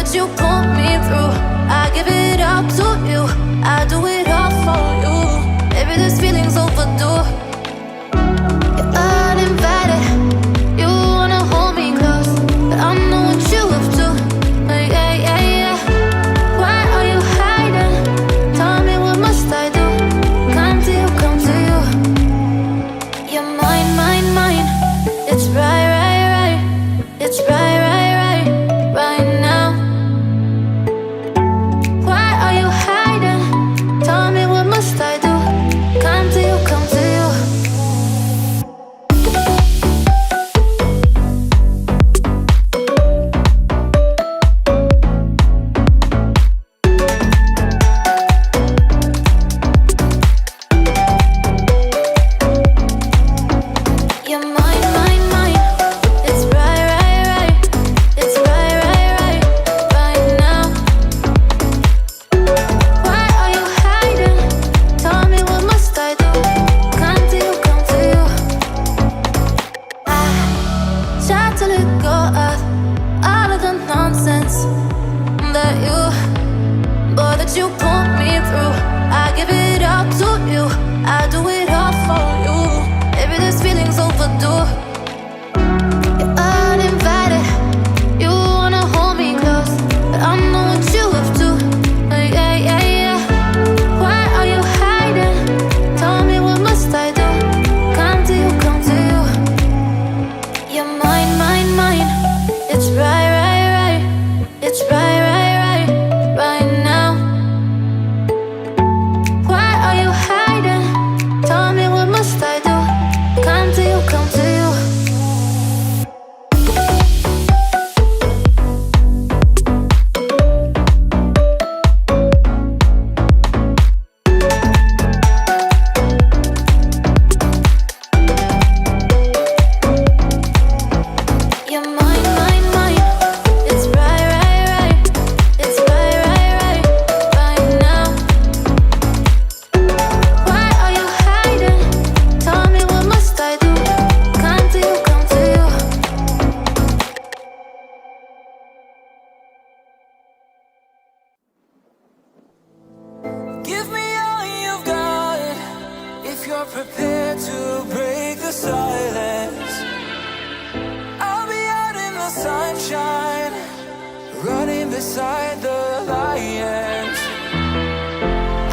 that you pulled me through. I give it up to you, I do it all for you. Maybe this feeling's overdue. You're uninvited, you wanna hold me close, but I know what you up to. Yeah, yeah, yeah. Why are you hiding? Tell me, what must I do? Come to you, come to you. You're mine, mine, mine. It's right, right, right. It's right, right, right, right now. Why are you hiding? Tell me, what must I do? Come to you, come to you. You're mine, mine, mine. It's right, right, right. It's right, right, right, right now. Why are you hiding? Tell me, what must I do? Come to you, come to you. I try to let go of all of the nonsense that you pulled me through. I give it up to you, I do it all for you. Maybe this feeling's overdue. You're uninvited, you wanna hold me close, but I know what you up to. Yeah, yeah, yeah. Why are you hiding? Tell me, what must I do? Come to you, come to you. You're mine, mine, mine. It's right, right, right. It's right, right, right, right now. Why are you hiding? Tell me, what must I do? Come to you, come to you. You're mine, mine, mine. It's right, right, right. It's right, right, right, right now. Why are you hiding? Tell me, what must I do? Come to you, come to you. Give me all you've got if you're prepared to break the silence. I'll be out in the sunshine, running beside the lions.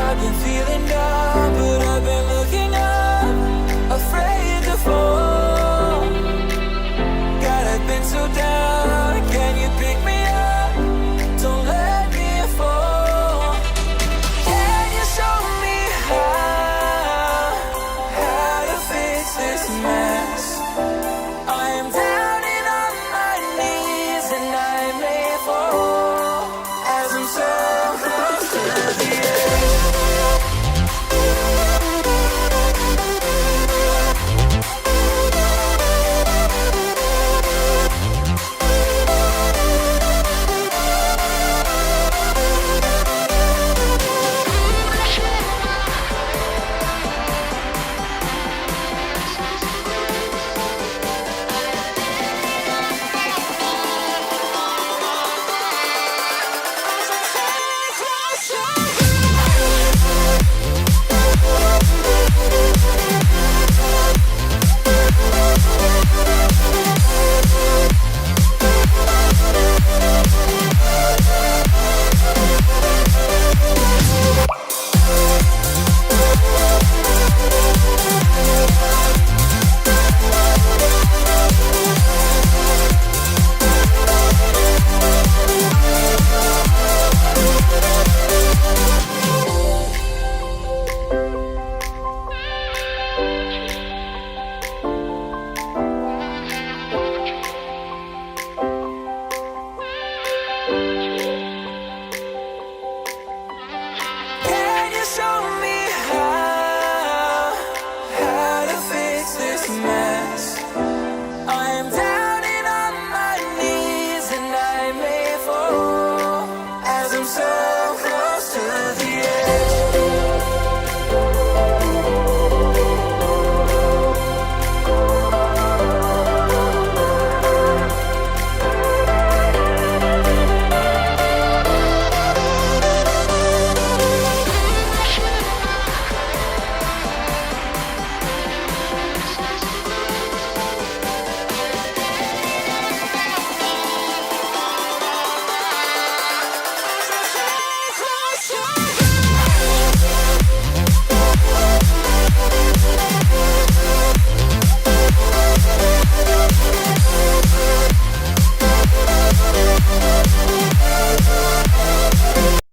I've been feeling down, but I've been looking up, afraid to fall. God, I've been so down, can you pick me up? Don't let me fall. Can you show me how to fix this mess? I am down and on my knees, and I may fall as I'm so close to the edge.